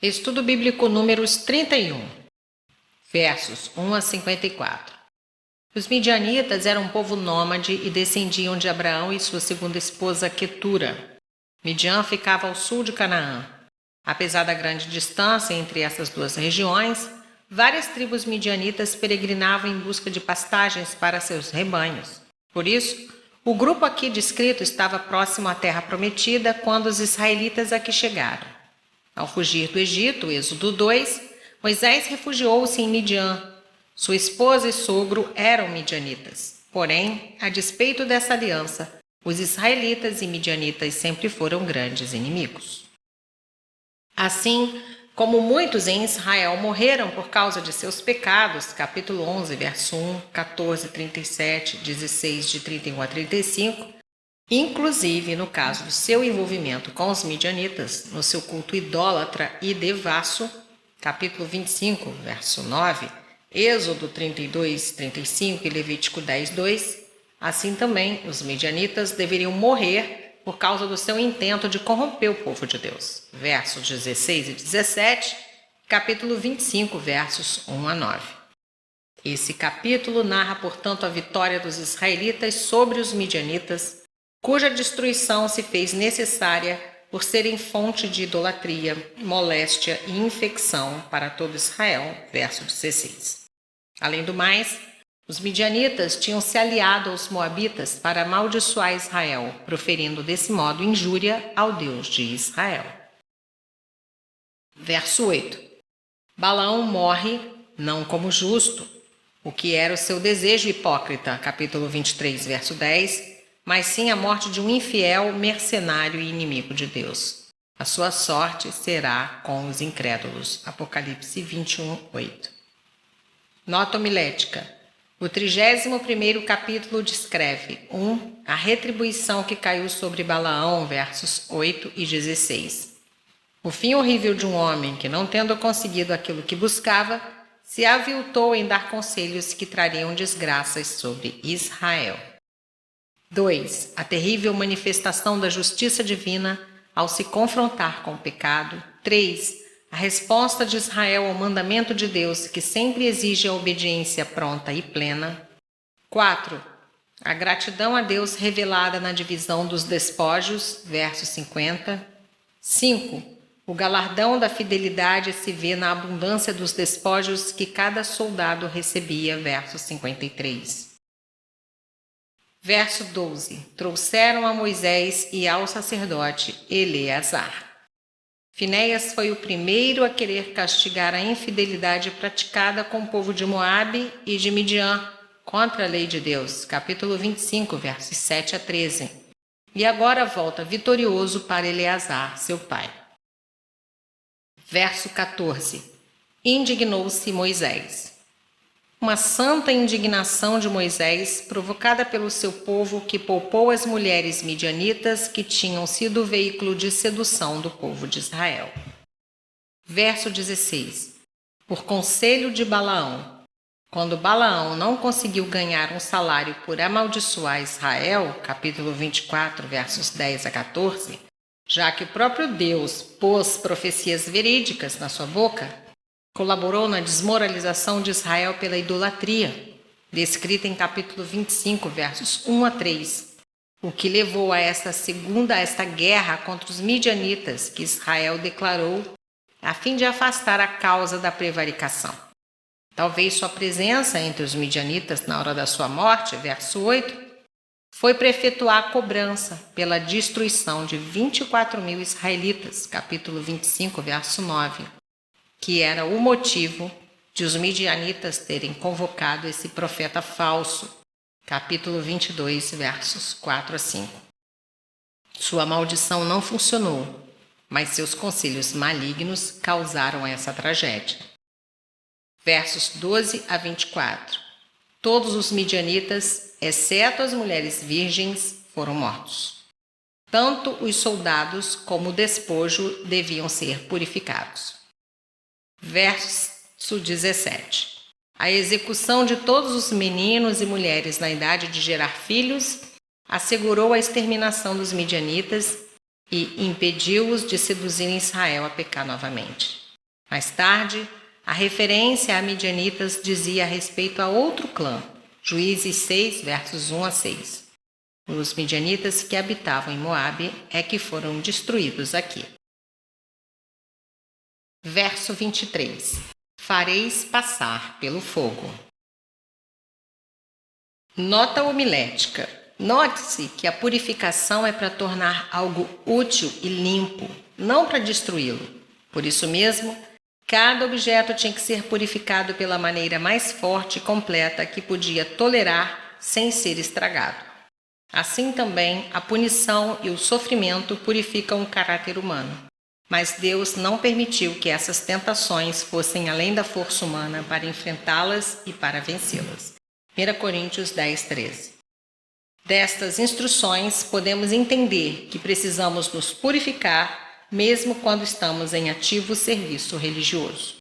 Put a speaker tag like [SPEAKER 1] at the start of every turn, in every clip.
[SPEAKER 1] Estudo Bíblico Números 31, versos 1 a 54. Os midianitas eram um povo nômade e descendiam de Abraão e sua segunda esposa Quetura. Midian ficava ao sul de Canaã. Apesar da grande distância entre essas duas regiões, várias tribos midianitas peregrinavam em busca de pastagens para seus rebanhos. Por isso, o grupo aqui descrito estava próximo à terra prometida quando os israelitas aqui chegaram. Ao fugir do Egito, Êxodo 2, Moisés refugiou-se em Midian. Sua esposa e sogro eram midianitas. Porém, a despeito dessa aliança, os israelitas e midianitas sempre foram grandes inimigos. Assim, como muitos em Israel morreram por causa de seus pecados, capítulo 11, verso 1, 14, 37, 16, de 31 a 35, inclusive no caso do seu envolvimento com os midianitas, no seu culto idólatra e devasso, capítulo 25, verso 9, Êxodo 32, 35 e Levítico 10, 2, assim também os midianitas deveriam morrer por causa do seu intento de corromper o povo de Deus. Versos 16 e 17, capítulo 25, versos 1 a 9. Esse capítulo narra, portanto, a vitória dos israelitas sobre os midianitas, cuja destruição se fez necessária por serem fonte de idolatria, moléstia e infecção para todo Israel. Verso 16. Além do mais, os midianitas tinham se aliado aos moabitas para amaldiçoar Israel, proferindo desse modo injúria ao Deus de Israel. Verso 8. Balaão morre, não como justo, o que era o seu desejo hipócrita, capítulo 23, verso 10, mas sim a morte de um infiel, mercenário e inimigo de Deus. A sua sorte será com os incrédulos, Apocalipse 21, 8. Nota homilética. O 31º capítulo descreve 1. A retribuição que caiu sobre Balaão, versos 8 e 16. O fim horrível de um homem que, não tendo conseguido aquilo que buscava, se aviltou em dar conselhos que trariam desgraças sobre Israel. 2. A terrível manifestação da justiça divina ao se confrontar com o pecado. 3. A resposta de Israel ao mandamento de Deus, que sempre exige a obediência pronta e plena. 4. A gratidão a Deus revelada na divisão dos despojos, verso 50. 5. O galardão da fidelidade se vê na abundância dos despojos que cada soldado recebia, verso 53. Verso 12. Trouxeram a Moisés e ao sacerdote Eleazar. Finéias foi o primeiro a querer castigar a infidelidade praticada com o povo de Moabe e de Midian contra a lei de Deus, capítulo 25, versos 7 a 13. E agora volta vitorioso para Eleazar, seu pai. Verso 14. Indignou-se Moisés. Uma santa indignação de Moisés, provocada pelo seu povo que poupou as mulheres midianitas que tinham sido o veículo de sedução do povo de Israel. Verso 16. Por conselho de Balaão. Quando Balaão não conseguiu ganhar um salário por amaldiçoar Israel, capítulo 24, versos 10 a 14, já que o próprio Deus pôs profecias verídicas na sua boca, colaborou na desmoralização de Israel pela idolatria, descrita em capítulo 25, versos 1 a 3, o que levou a esta guerra contra os midianitas que Israel declarou a fim de afastar a causa da prevaricação. Talvez sua presença entre os midianitas na hora da sua morte, verso 8, foi para efetuar a cobrança pela destruição de 24.000 israelitas, capítulo 25, verso 9, que era o motivo de os midianitas terem convocado esse profeta falso, capítulo 22, versos 4 a 5. Sua maldição não funcionou, mas seus conselhos malignos causaram essa tragédia. Versos 12 a 24. Todos os midianitas, exceto as mulheres virgens, foram mortos. Tanto os soldados como o despojo deviam ser purificados. Verso 17. A execução de todos os meninos e mulheres na idade de gerar filhos assegurou a exterminação dos midianitas e impediu-os de seduzir Israel a pecar novamente. Mais tarde, a referência a midianitas dizia a respeito a outro clã, Juízes 6, versos 1 a 6. Os midianitas que habitavam em Moabe é que foram destruídos aqui. Verso 23. Fareis passar pelo fogo. Nota homilética. Note-se que a purificação é para tornar algo útil e limpo, não para destruí-lo. Por isso mesmo, cada objeto tinha que ser purificado pela maneira mais forte e completa que podia tolerar sem ser estragado. Assim também, a punição e o sofrimento purificam o caráter humano. Mas Deus não permitiu que essas tentações fossem além da força humana para enfrentá-las e para vencê-las. 1 Coríntios 10, 13. Destas instruções, podemos entender que precisamos nos purificar, mesmo quando estamos em ativo serviço religioso.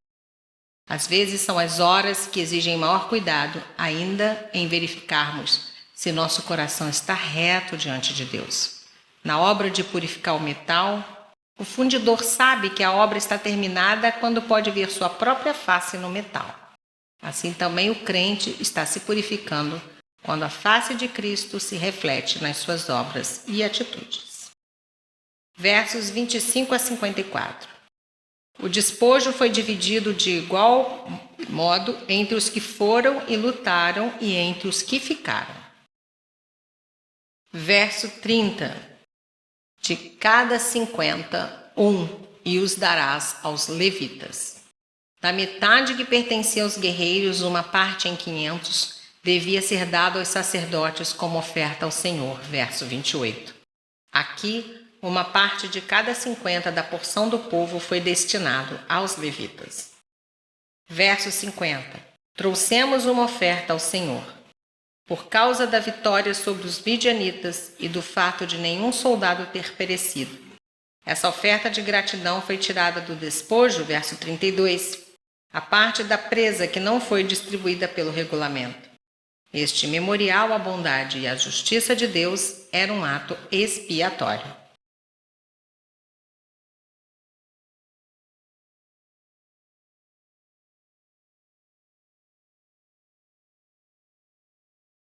[SPEAKER 1] Às vezes são as horas que exigem maior cuidado, ainda em verificarmos se nosso coração está reto diante de Deus. Na obra de purificar o metal, o fundidor sabe que a obra está terminada quando pode ver sua própria face no metal. Assim também o crente está se purificando quando a face de Cristo se reflete nas suas obras e atitudes. Versos 25 a 54. O despojo foi dividido de igual modo entre os que foram e lutaram e entre os que ficaram. Verso 30. De cada 50, e os darás aos levitas. Da metade que pertencia aos guerreiros, uma parte em 500, devia ser dado aos sacerdotes como oferta ao Senhor. Verso 28. Aqui, uma parte de cada 50 da porção do povo foi destinado aos levitas. Verso 50. Trouxemos uma oferta ao Senhor. Por causa da vitória sobre os midianitas e do fato de nenhum soldado ter perecido. Essa oferta de gratidão foi tirada do despojo, verso 32, a parte da presa que não foi distribuída pelo regulamento. Este memorial à bondade e à justiça de Deus era um ato expiatório.